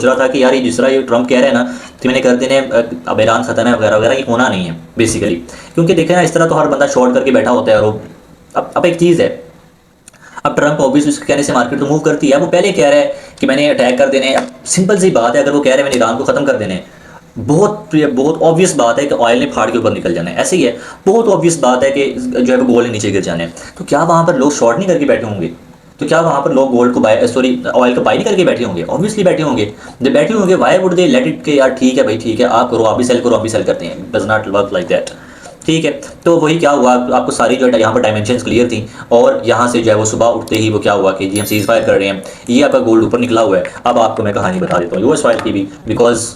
रहा था कि यार ये जिस तरह ये ट्रम्प कह रहे हैं ना कि मैंने कर देने अब ऐलान खत्म है वगैरह वगैरह, ये होना नहीं है बेसिकली। क्योंकि देखें ना, इस तरह तो हर बंदा शॉर्ट करके बैठा होता है। और अब एक चीज़ है, अब ट्रम्प ऑब्वियसली उसके कहने से मार्केट तो मूव करती है। वो पहले कह रहा है कि मैंने अटैक कर देने, अब सिंपल सी बात है, अगर वो कह रहे हैं मैंने ईरान को ख़त्म कर देने, बहुत बहुत ऑब्वियस बात है कि ऑयल ने फाड़ के ऊपर निकल जाना है। ऐसे ही है, बहुत ऑब्वियस बात है कि जो है वो गोल्ड नीचे गिर जाने। तो क्या वहाँ पर लोग शॉर्ट नहीं करके बैठे होंगे? तो क्या वहाँ पर लोग गोल्ड को बाय, सॉरी ऑयल को बाय नहीं करके बैठे होंगे? ऑब्वियसली बैठे होंगे। जब बैठे होंगे, why would they let it के यार ठीक है भाई, ठीक है आप करो, आप भी सेल करो, आप भी सेल करते हैं। Does not work like that. ठीक है, तो वही क्या हुआ, आपको सारी जो है यहाँ पर डायमेंशंस क्लियर थी। और यहाँ से जो है वो सुबह उठते ही वो क्या हुआ कि जी हम सीज फायर कर रहे हैं, ये आपका गोल्ड ऊपर निकला हुआ है। अब आपको मैं कहानी बता देता हूँ यूएस ऑयल की भी, because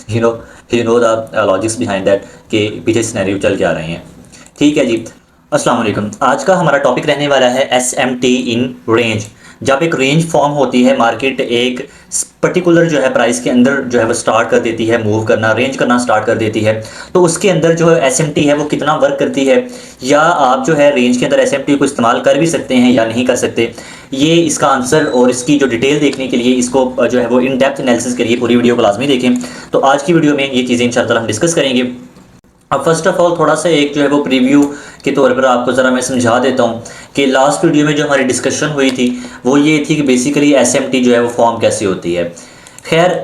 you know the logics behind that कि पीछे सिनेरियो चल के आ रहे हैं। ठीक है जी, अस्सलाम वालेकुम। आज का हमारा टॉपिक रहने वाला है एसएमटी इन रेंज। जब एक रेंज फॉर्म होती है, मार्केट एक पर्टिकुलर जो है प्राइस के अंदर जो है वो स्टार्ट कर देती है मूव करना, रेंज करना स्टार्ट कर देती है, तो उसके अंदर जो है एसएमटी है वो कितना वर्क करती है, या आप जो है रेंज के अंदर एसएमटी को इस्तेमाल कर भी सकते हैं या नहीं कर सकते, ये इसका आंसर और इसकी जो डिटेल देखने के लिए, इसको जो है वो इन डेप्थ एनालिसिस के लिए पूरी वीडियो को लाजमी देखें। तो आज की वीडियो में ये चीज़ें इंशाल्लाह हम डिस्कस करेंगे। अब फर्स्ट ऑफ ऑल थोड़ा सा एक जो है वो प्रीव्यू के तौर पर आपको ज़रा मैं समझा देता हूँ कि लास्ट वीडियो में जो हमारी डिस्कशन हुई थी वो ये थी कि बेसिकली एसएमटी जो है वो फॉर्म कैसे होती है। खैर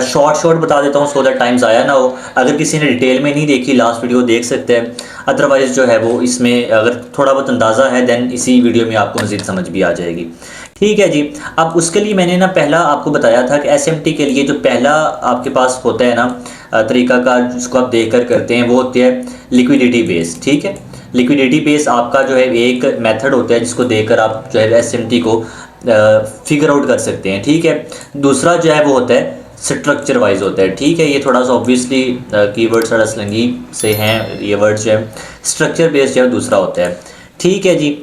शॉर्ट बता देता हूँ सो दैट टाइम ज़ाया ना हो। अगर किसी ने डिटेल में नहीं देखी लास्ट वीडियो देख सकते हैं, अदरवाइज़ जो है वो इसमें अगर थोड़ा बहुत अंदाज़ा है दैन इसी वीडियो में आपको मज़ीद समझ भी आ जाएगी। ठीक है जी। अब उसके लिए मैंने ना पहला आपको बताया था कि एसएमटी के लिए जो पहला आपके पास होता है ना तरीक़ाकार जिसको आप देख कर करते हैं, वो होती है लिक्विडिटी बेस। ठीक है, लिक्विडिटी बेस आपका जो है एक मेथड होता है जिसको देखकर आप जो है एसएमटी को फिगर आउट कर सकते हैं। ठीक है, दूसरा जो है वो होता है स्ट्रक्चर वाइज होता है। ठीक है, ये थोड़ा सा ऑब्वियसली कीवर्ड थोड़ा स्लंगी से हैं ये वर्ड्स, जो है स्ट्रक्चर बेस जो है दूसरा होता है। ठीक है जी,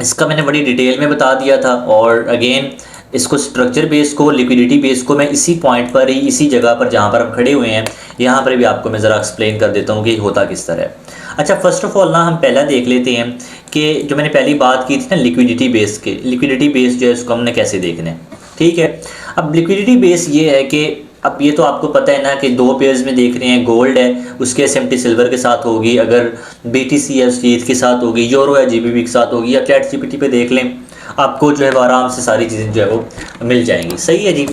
इसका मैंने बड़ी डिटेल में बता दिया था। और अगेन इसको स्ट्रक्चर बेस को, लिक्विडिटी बेस को मैं इसी पॉइंट पर ही, इसी जगह पर जहाँ पर हम खड़े हुए हैं यहाँ पर भी आपको मैं ज़रा एक्सप्लेन कर देता हूँ कि होता किस तरह है। अच्छा, फर्स्ट ऑफ ऑल ना हम पहला देख लेते हैं कि जो मैंने पहली बात की थी ना लिक्विडिटी बेस के, लिक्विडिटी बेस जो है उसको हमने कैसे देखना है। ठीक है, अब लिक्विडिटी बेस ये है कि अब ये तो आपको पता है ना कि दो पेयर्स में देख रहे हैं, गोल्ड है उसके एसएमटी सिल्वर के साथ होगी, अगर बीटीसी है उसकी ईथ के साथ होगी, यूरो है जीबीपी के साथ होगी, या चैट जीपीटी पे देख लें, आपको जो है वो आराम से सारी चीज़ें जो है वो मिल जाएंगी। सही है जी।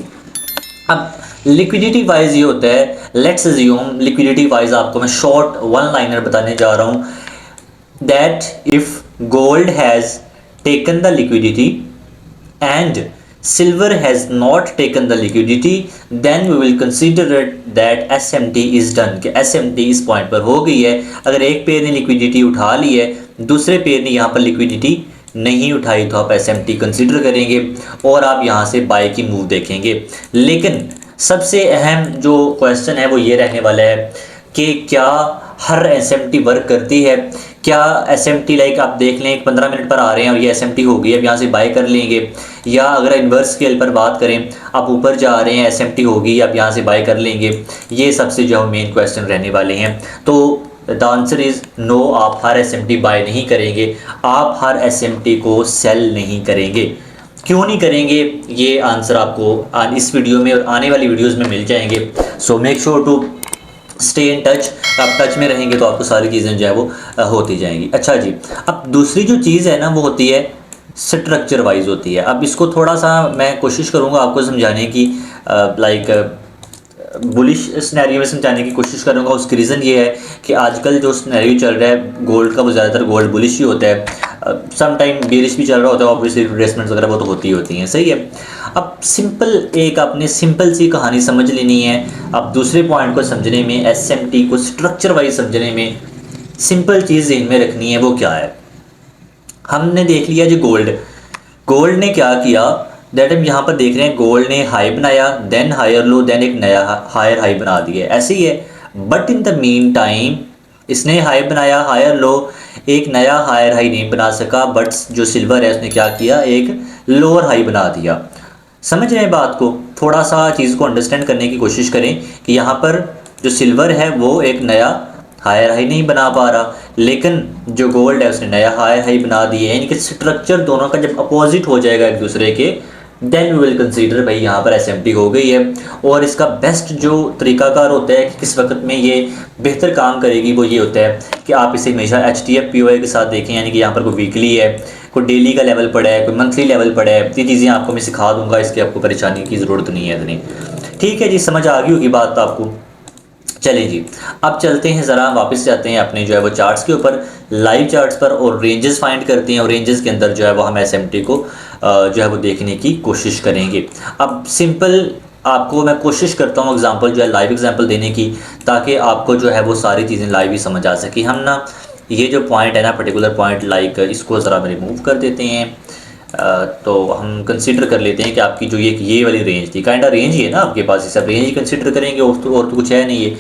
अब लिक्विडिटी वाइज ये होता है, लेट्स अज्यूम लिक्विडिटी वाइज आपको मैं शॉर्ट वन लाइनर बताने जा रहा हूँ that if gold has taken the liquidity and silver has not taken the liquidity, then we will consider it that SMT is done, कि SMT इस point पर हो गई है। अगर एक पेयर ने लिक्विडिटी उठा ली है, दूसरे पेयर ने यहाँ पर लिक्विडिटी नहीं उठाई, तो आप SMT कंसिडर करेंगे और आप यहाँ से बाय की मूव देखेंगे। लेकिन सबसे अहम जो क्वेश्चन है वो ये रहने वाला है कि क्या हर SMT वर्क करती है? क्या SMT लाइक आप देख लें 15 मिनट पर आ रहे हैं और ये SMT हो गई, अब यहाँ से बाय कर लेंगे, या अगर इन्वर्स स्केल पर बात करें आप ऊपर जा रहे हैं SMT होगी आप यहाँ से बाय कर लेंगे, ये सबसे जो मेन क्वेश्चन रहने वाले हैं। तो द आंसर इज़ नो, आप हर SMT बाय नहीं करेंगे, आप हर SMT को सेल नहीं करेंगे। क्यों नहीं करेंगे, ये आंसर आपको इस वीडियो में और आने वाली वीडियोज़ में मिल जाएंगे। So make sure to stay in touch. आप टच में रहेंगे तो आपको सारी चीज़ें जो है वो होती जाएंगी। अच्छा जी, अब दूसरी जो चीज़ है ना वो होती है स्ट्रक्चर वाइज होती है। अब इसको थोड़ा सा मैं कोशिश करूँगा आपको समझाने की, लाइक बुलिश सिनेरियो में समझाने की कोशिश करूँगा। उसकी रीज़न ये है कि आजकल जो सिनेरियो चल रहा है गोल्ड का वो ज़्यादातर गोल्ड बुलिश ही होता है, सम टाइम बेरिश भी चल रहा होता है, ऑब्वियसली रिट्रेसमेंट्स वगैरह वो तो होती हैं। सही है। अब सिंपल एक आपने सिंपल सी कहानी समझ लेनी है। अब दूसरे पॉइंट को समझने में, एसएमटी को स्ट्रक्चर वाइज समझने में सिंपल चीज़ ज़हन में रखनी है। वो क्या है, हमने देख लिया जी गोल्ड ने क्या किया, दैट हम यहाँ पर देख रहे हैं गोल्ड ने हाई बनाया, देन हायर लो, देन एक नया हायर हाई बना दिया, ऐसे ही है। But in the mean time इसने हाई बनाया, हायर लो, एक नया हायर हाई नहीं बना सका, बट जो सिल्वर है उसने क्या किया, एक लोअर हाई बना दिया। समझ रहे हैं बात को, थोड़ा सा चीज़ को अंडरस्टैंड करने की कोशिश करें कि यहाँ पर जो सिल्वर है वो एक नया हायर हाई नहीं बना पा रहा, लेकिन जो गोल्ड है उसने नया हायर हाई बना दिया। यानी कि स्ट्रक्चर दोनों का जब अपोजिट हो जाएगा एक दूसरे के, देन वी विल कंसीडर भाई यहाँ पर एसएमटी हो गई है। और इसका बेस्ट जो तरीकाकार होता है कि किस वक्त में ये बेहतर काम करेगी वो ये होता है कि आप इसे हमेशा HTF POI के साथ देखें, यानी कि यहाँ पर कोई वीकली है, कोई डेली का लेवल पड़ा है, कोई मंथली लेवल पड़ा है। ये चीज़ें आपको मैं सिखा दूंगा, इसकी आपको परेशानी की ज़रूरत नहीं है इतनी। ठीक है जी, समझ आ गई होगी बात आपको। चलें जी, अब चलते हैं ज़रा वापस जाते हैं अपने जो है वो चार्ट्स के ऊपर, लाइव चार्ट्स पर, और रेंजेस फाइंड करते हैं। और रेंजेस के अंदर जो है वो हम एसएमटी को जो है वो देखने की कोशिश करेंगे। अब सिंपल आपको मैं कोशिश करता हूँ एग्जांपल जो है लाइव एग्जांपल देने की, ताकि आपको जो है वो सारी चीज़ें लाइव ही समझ आ सके। हम ना ये जो पॉइंट है ना, पर्टिकुलर पॉइंट लाइक इसको ज़रा रिमूव कर देते हैं। तो हम कंसीडर कर लेते हैं कि आपकी जो ये वाली रेंज थी, काइंडा रेंज ही है ना आपके पास, इसे आप रेंज ही कंसीडर करेंगे, और तो कुछ है नहीं ये।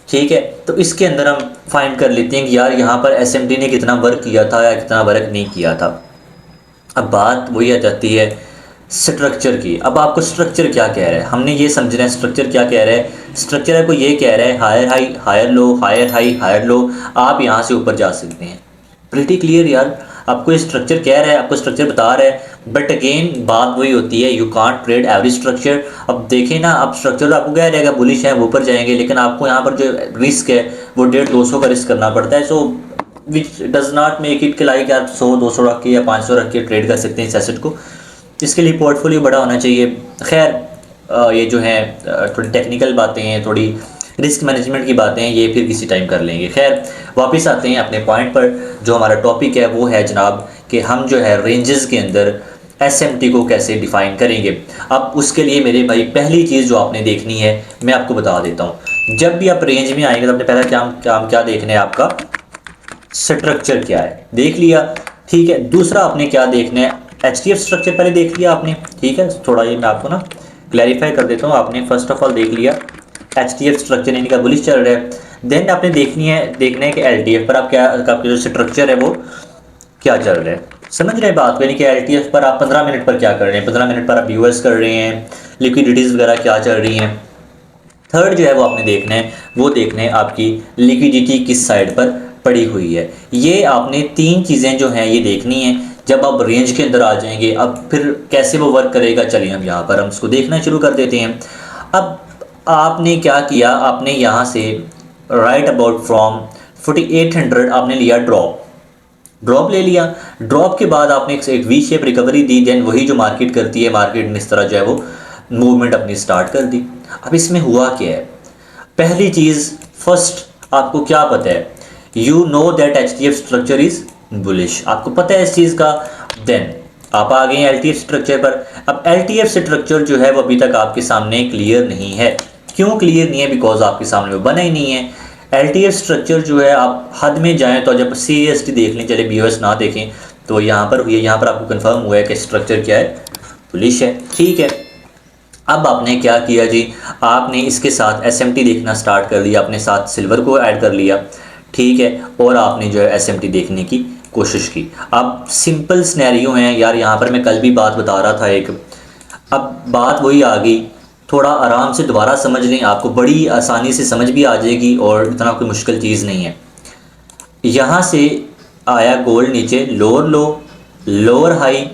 ठीक है, तो इसके अंदर हम फाइंड कर लेते हैं कि यार यहाँ पर एसएमटी ने कितना वर्क किया था या कितना वर्क नहीं किया था। अब बात वही आ जाती है स्ट्रक्चर की। अब आपको स्ट्रक्चर क्या कह रहा है, हमने ये समझना है स्ट्रक्चर क्या कह रहा है। स्ट्रक्चर आपको ये कह रहा है higher high higher low, higher high higher low, आप यहाँ से ऊपर जा सकते हैं। प्रिटी क्लियर यार, आपको ये स्ट्रक्चर कह रहा है, आपको स्ट्रक्चर बता रहा है। बट अगेन बात वही होती है, you can't trade every structure. अब देखें ना, अब स्ट्रक्चर आपको कह रहेगा बुलिश है, वो ऊपर जाएंगे, लेकिन आपको यहाँ पर जो रिस्क है वो 150-200 का रिस्क करना पड़ता है। So which does not make it कि लाइक आप 100-200 रख के या 500 रख के ट्रेड कर सकते हैं इस एसेट को। इसके लिए पोर्टफोलियो बड़ा होना चाहिए। खैर ये जो है थोड़ी टेक्निकल बातें हैं, थोड़ी रिस्क मैनेजमेंट की बातें हैं, ये फिर किसी टाइम कर लेंगे। खैर वापस आते हैं अपने पॉइंट पर। जो हमारा टॉपिक है वो है जनाब कि हम जो है रेंजेस के अंदर एसएमटी को कैसे डिफ़ाइन करेंगे। अब उसके लिए मेरे भाई पहली चीज़ जो आपने देखनी है मैं आपको बता देता हूँ। जब भी आप रेंज में आएंगे तो अपने पहला काम क्या देखना है, आपका स्ट्रक्चर क्या है, देख लिया। ठीक है, दूसरा आपने क्या देखना है, HTF स्ट्रक्चर पहले देख लिया आपने। ठीक है, थोड़ा ये मैं आपको ना क्लैरिफाई कर देता हूँ। आपने फर्स्ट ऑफ ऑल देख लिया HTF स्ट्रक्चर यानी का बुलिश चल रहा है। देन आपने देखना है कि LTF पर आप क्या, आपका जो स्ट्रक्चर है वो क्या चल रहा है। समझ रहे हैं बात को, यानी कि LTF पर आप 15 मिनट पर क्या कर रहे हैं, 15 मिनट पर आप यूएस कर रहे हैं, लिक्विडिटीज़ वगैरह क्या चल रही हैं। थर्ड जो है वो आपने देखना है, वो देखना है आपकी लिक्विडिटी किस साइड पर पड़ी हुई है। ये आपने 3 चीज़ें जो हैं ये देखनी है जब आप रेंज के अंदर आ जाएंगे। अब फिर कैसे वो वर्क करेगा, चलिए हम यहाँ पर हम उसको देखना शुरू कर देते हैं। अब आपने क्या किया, आपने यहाँ से राइट अबाउट फ्रॉम 4800 आपने लिया ड्रॉप ले लिया। ड्रॉप के बाद आपने एक वी शेप रिकवरी दी। देन वही जो मार्केट करती है, मार्केट ने इस तरह जो है वो मूवमेंट अपनी स्टार्ट कर दी। अब इसमें हुआ क्या है, पहली चीज़ फर्स्ट आपको क्या पता है, you know that HTF structure is bullish, आपको पता है इस चीज़ का। देन आप आ गए LTF स्ट्रक्चर पर। अब LTF स्ट्रक्चर जो है वो अभी तक आपके सामने क्लियर नहीं है। क्यों क्लियर नहीं है, बिकॉज आपके सामने वो बना ही नहीं है। LTF स्ट्रक्चर जो है आप हद में जाएं तो जब CAST देख लें, चले BOS ना देखें, तो यहाँ पर हुई है, यहाँ पर आपको कंफर्म हुआ है कि स्ट्रक्चर क्या है, बुलिश है। ठीक है, अब आपने क्या किया जी, आपने इसके साथ SMT देखना स्टार्ट कर दिया, अपने साथ सिल्वर को ऐड कर लिया। ठीक है, और आपने जो है SMT देखने की कोशिश की। अब सिंपल सिनेरियो है यार, यहाँ पर मैं कल भी बात बता रहा था एक, अब बात वही आ गई। थोड़ा आराम से दोबारा समझ लें, आपको बड़ी आसानी से समझ भी आ जाएगी और इतना कोई मुश्किल चीज़ नहीं है। यहाँ से आया गोल्ड नीचे, lower low, lower high,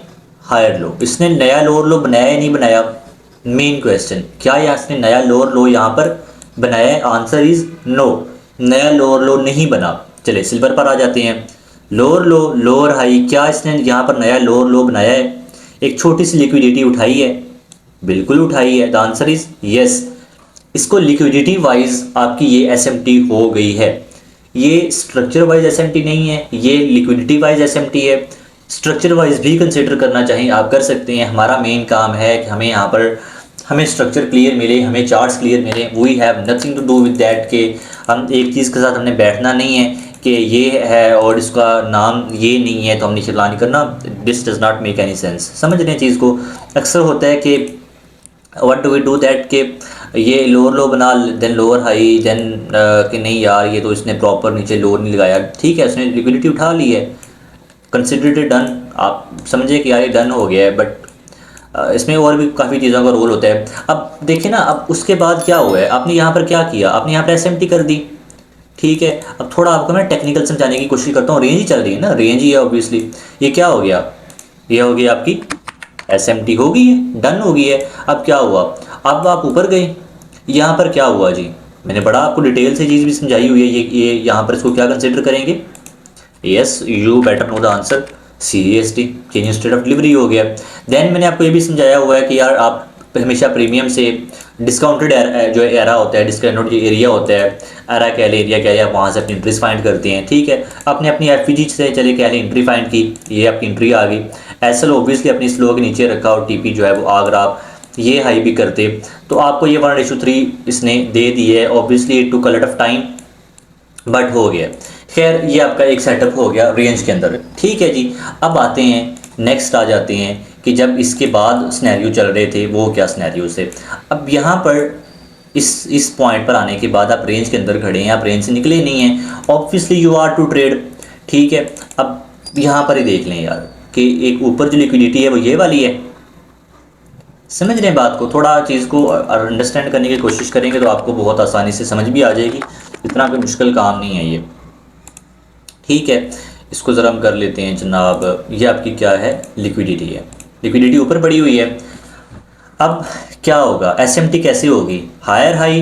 higher low. इसने नया लोअर लो बनाया या नहीं बनाया, मेन क्वेश्चन, क्या यहाँ इसने नया लोअर लो यहाँ पर बनाया है? आंसर इज़ नो, नया लोअर लो नहीं बना। चले सिल्वर पर आ जाते हैं, लोअर लो, लोअर हाई, क्या इसने यहाँ पर नया लोअर लो बनाया है? एक छोटी सी लिक्विडिटी उठाई है, बिल्कुल उठाई है। The answer is yes. इसको लिक्विडिटी वाइज आपकी ये SMT हो गई है। ये स्ट्रक्चर वाइज SMT नहीं है, ये लिक्विडिटी वाइज SMT है। स्ट्रक्चर वाइज भी कंसिडर करना चाहिए, आप कर सकते हैं। हमारा मेन काम है कि हमें यहाँ पर हमें स्ट्रक्चर क्लियर मिले, हमें चार्ट्स क्लियर मिले। We have nothing to do with that कि हम एक चीज़ के साथ हमने बैठना नहीं है कि ये है और इसका नाम ये नहीं है तो हमने शिकला नहीं करना। This does not make any sense. समझ रहे हैं चीज़ को। अक्सर होता है कि what do we do that के ये लोअर लो बना, देन लोअर हाई, देन कि नहीं यार ये तो इसने प्रॉपर नीचे लोअर नहीं लगाया। ठीक है, उसने लिक्विडिटी उठा ली है, कंसिडर डन, आप समझे कि यार ये डन हो गया है। बट इसमें और भी काफ़ी चीज़ों का रोल होता है। अब देखिए ना, अब उसके बाद क्या हुआ है, आपने यहाँ पर क्या किया, आपने यहाँ पर SMT कर दी। ठीक है, अब थोड़ा आपको मैं टेक्निकल समझाने की कोशिश करता हूँ। रेंज ही चल रही है ना, रेंज ही है ऑब्वियसली। ये क्या हो गया, ये हो गया आपकी SMT हो गई है, डन हो गई है। अब क्या हुआ, अब आप ऊपर गए, यहाँ पर क्या हुआ जी, मैंने बड़ा आपको डिटेल से चीज़ भी समझाई हुई है। ये यहाँ पर इसको क्या कंसिडर करेंगे, yes you better know the answer, CST change state of delivery हो गया। देन मैंने आपको ये भी समझाया हुआ है कि यार आप हमेशा प्रीमियम से डिस्काउंटेड जो एरा होता है, डिस्काउंटेड जो एरिया होता है, एरा कह ले, एरिया कह ले, आप वहाँ से अपनी एंट्रीज फाइंड करते हैं। ठीक है, आपने अपनी FPG से चले कह ले एंट्री फाइंड की, ये आपकी एंट्री आ गई। SL ऑब्वियसली अपनी स्लो के नीचे रखा और TP जो है वो अगर आप ये हाई भी करते तो आपको ये 1:3 इसने दे दी है। Obviously it took a lot of time but हो गया। खैर ये आपका एक सेटअप हो गया रेंज के अंदर। ठीक है जी, अब आते हैं नेक्स्ट, आ जाते हैं कि जब इसके बाद स्नैरियो चल रहे थे वो क्या स्नैरियो से। अब यहाँ पर इस पॉइंट पर आने के बाद आप रेंज के अंदर खड़े हैं, आप रेंज से निकले नहीं हैं, obviously you are to trade. ठीक है, अब यहाँ पर ही देख लें यार कि एक ऊपर जो लिक्विडिटी है वो ये वाली है। समझ रहे हैं बात को, थोड़ा चीज़ को अंडरस्टैंड करने की कोशिश करेंगे तो आपको बहुत आसानी से समझ भी आ जाएगी, इतना कोई मुश्किल काम नहीं है ये। ठीक है, इसको ज़रा हम कर लेते हैं जनाब। ये आपकी क्या है, लिक्विडिटी है, लिक्विडिटी ऊपर पड़ी हुई है। अब क्या होगा, SMT कैसे होगी, higher high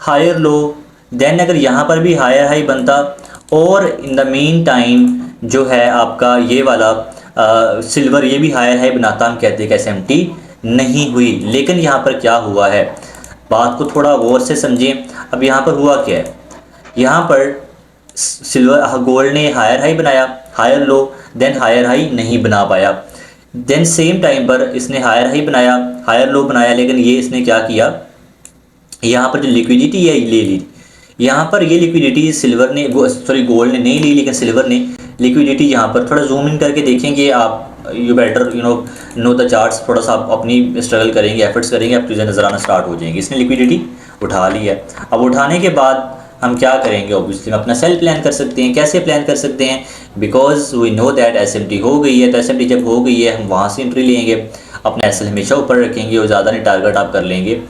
higher low. Then अगर यहाँ पर भी हायर हाई बनता और इन द मीन टाइम जो है आपका ये वाला सिल्वर ये भी हायर हाई बनाता, हम कहते हैं कि SMT नहीं हुई। लेकिन यहाँ पर क्या हुआ है, बात को थोड़ा गौर से समझें। अब यहाँ पर हुआ क्या है, यहाँ पर सिल्वर गोल्ड ने हायर हाई बनाया, higher low, then higher high नहीं बना पाया। देन सेम टाइम पर इसने हायर हाई बनाया, हायर लो बनाया, लेकिन ये इसने क्या किया, यहाँ पर जो लिक्विडिटी है ले ली। यहाँ पर ये लिक्विडिटी सिल्वर ने गोल्ड ने नहीं ली, लेकिन सिल्वर ने लिक्विडिटी यहाँ पर थोड़ा जूम इन करके देखेंगे आप, you better know the charts, थोड़ा सा आप अपनी स्ट्रगल करेंगे, एफर्ट्स करेंगे, आप चीज़ें नजर आना स्टार्ट हो जाएंगी। इसने लिक्विडिटी उठा ली है। अब उठाने के बाद हम क्या करेंगे, ऑब्वियसली हम अपना सेल प्लान कर सकते हैं। कैसे प्लान कर सकते हैं, because we know that SMT हो गई है, तो SMT जब हो गई है हम वहाँ से एंट्री लेंगे, अपना SL हमेशा ऊपर रखेंगे और ज़्यादा नहीं टारगेट आप कर लेंगे,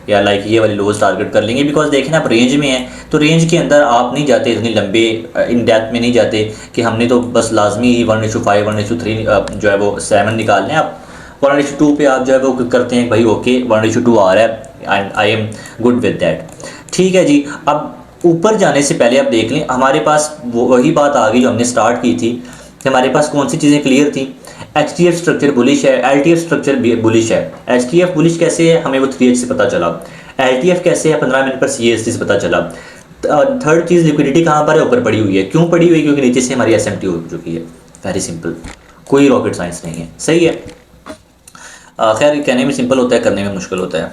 या लाइक ये वाली लोज टारगेट कर लेंगे। बिकॉज देखें आप रेंज में है तो रेंज के अंदर आप नहीं जाते इतनी लंबे इन डेप्थ में नहीं जाते कि हमने तो बस लाजमी ही 1:5 1:3 जो है वो 7 निकालने हैं। आप 1:2 पे आप जो है वो करते हैं, भाई ओके 1:2 आ रहा है and I am good with that. ठीक है जी, अब ऊपर जाने से पहले आप देख लें हमारे पास वही बात आ गई जो हमने स्टार्ट की थी कि हमारे पास कौन सी चीज़ें क्लियर थी। HTF स्ट्रक्चर बुलिश है, LTF स्ट्रक्चर बुलिश है। HTF बुलिश कैसे है, हमें वो 3H से पता चला। LTF कैसे है, 15 मिनट पर CST से पता चला। थर्ड चीज़, लिक्विडिटी कहाँ पर है, ऊपर पड़ी हुई है। क्यों पड़ी हुई है, क्योंकि नीचे से हमारी SMT हो चुकी है। वेरी सिंपल, कोई रॉकेट साइंस नहीं है, सही है। खैर कहने में सिंपल होता है, करने में मुश्किल होता है,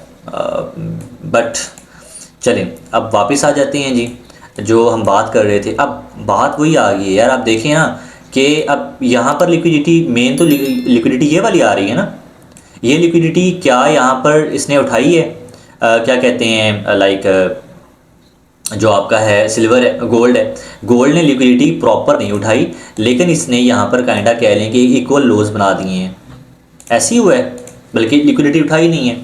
बट चलें अब वापस आ जाते हैं जी, जो हम बात कर रहे थे। अब बात वही आ गई है यार, आप देखें ना कि अब यहाँ पर लिक्विडिटी मेन तो लिक्विडिटी ये वाली आ रही है ना, ये लिक्विडिटी क्या यहाँ पर इसने उठाई है, क्या कहते हैं लाइक जो आपका है सिल्वर है, गोल्ड ने लिक्विडिटी प्रॉपर नहीं उठाई, लेकिन इसने यहाँ पर काइंडा कह लें कि इक्वल लोज बना दिए हैं। ऐसे ही हुआ है, बल्कि लिक्विडिटी उठाई नहीं है।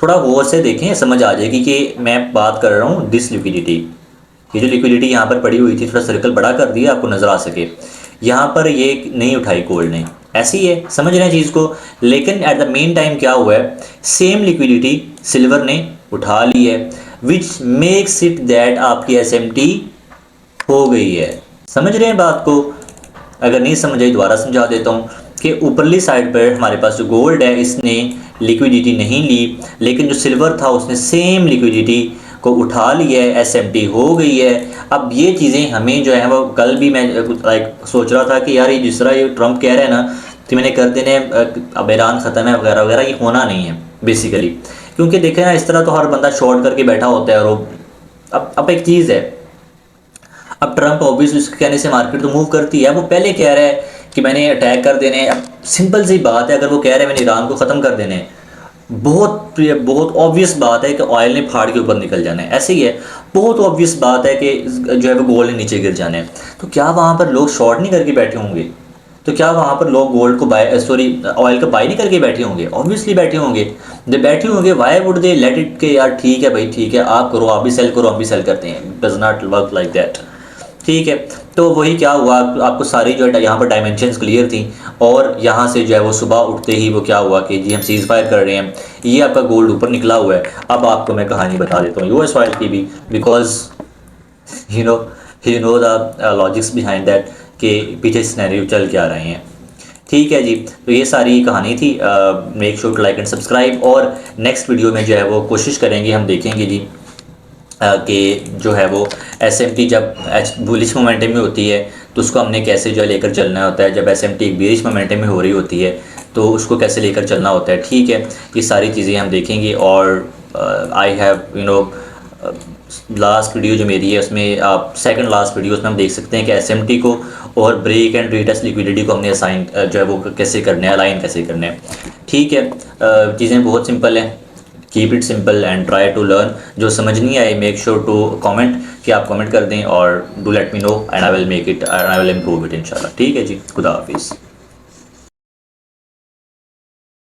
थोड़ा गौर से देखें, समझ आ जाएगी कि मैं बात कर रहा हूँ डिस लिक्विडिटी। ये जो लिक्विडिटी यहाँ पर पड़ी हुई थी, थोड़ा सर्कल बड़ा कर दिया आपको नज़र आ सके, यहाँ पर ये नहीं उठाई गोल्ड ने, ऐसी है, समझ रहे हैं चीज़ को। लेकिन एट द मेन टाइम क्या हुआ है, सेम लिक्विडिटी सिल्वर ने उठा ली है, विच मेक्स इट दैट आपकी SMT हो गई है। समझ रहे हैं बात को, अगर नहीं समझ आई दोबारा समझा देता हूँ कि ऊपरली साइड पर हमारे पास जो गोल्ड है इसने लिक्विडिटी नहीं ली, लेकिन जो सिल्वर था उसने सेम लिक्विडिटी को उठा लिया है, SMT हो गई है। अब ये चीज़ें हमें जो है वो कल भी मैं लाइक सोच रहा था कि यार ये जिस तरह ये ट्रम्प कह रहे हैं ना कि मैंने कर देने अब ईरान ख़त्म है वगैरह वगैरह, ये होना नहीं है बेसिकली। क्योंकि देखें ना इस तरह तो हर बंदा शॉर्ट करके बैठा होता है, और वो अब एक चीज़ है, अब ट्रम्प ऑब्वियसली उसके कहने से मार्केट तो मूव करती है। वो पहले कह रहा है कि मैंने अटैक कर देने, अब सिंपल सी बात है, अगर वो कह रहे हैं मैंने ईरान को ख़त्म कर देने, बहुत ऑब्वियस बात है कि ऑयल ने फाड़ के ऊपर निकल जाना है, ऐसे ही है। बहुत ऑब्वियस बात है कि जो है वो गोल्ड ने नीचे गिर जाना है। तो क्या वहाँ पर लोग शॉर्ट नहीं करके बैठे होंगे, तो क्या वहाँ पर लोग गोल्ड को ऑयल का बाय नहीं करके बैठे होंगे? ऑब्वियसली बैठे होंगे। जब बैठे होंगे why would they let it के यार ठीक है भाई ठीक है, आप करो, आप भी सेल करो, हम भी सेल करते हैं। Does not work like that. ठीक है। तो वही क्या हुआ, आपको सारी जो है यहाँ पर डायमेंशंस क्लियर थी, और यहाँ से जो है वो सुबह उठते ही वो क्या हुआ कि जी हम सीज़ फायर कर रहे हैं, ये आपका गोल्ड ऊपर निकला हुआ है। अब आपको मैं कहानी बता देता हूँ यूएस ऑयल की भी, because you know you know the logics behind that कि पीछे सिनेरियो चल क्या रहे हैं। ठीक है जी, तो ये सारी कहानी थी। Make sure to like and subscribe, और नेक्स्ट वीडियो में जो है वो कोशिश करेंगे, हम देखेंगे जी कि जो है वो एसएमटी जब बुलिश मोमेंटम में होती है तो उसको हमने कैसे जो है लेकर चलना होता है, जब एसएमटी एक बेरिश मोमेंटम में हो रही होती है तो उसको कैसे लेकर चलना होता है। ठीक है, ये सारी चीज़ें हम देखेंगे। और आई हैव लास्ट वीडियो जो मेरी है उसमें आप सेकंड लास्ट वीडियो उसमें हम देख सकते हैं कि एसएमटी को और ब्रेक एंड रीटेस्ट लिक्विडिटी को हमने असाइन जो है वो कैसे करना है, अलाइन कैसे करना है। ठीक है, चीज़ें बहुत सिंपल हैं। Keep it simple and try to learn. जो समझ नहीं आए मेक श्योर टू कमेंट, कि आप कमेंट कर दें और do let me know and I will make it, I will improve it इंशाल्लाह। ठीक है जी, खुदा हाफिज़।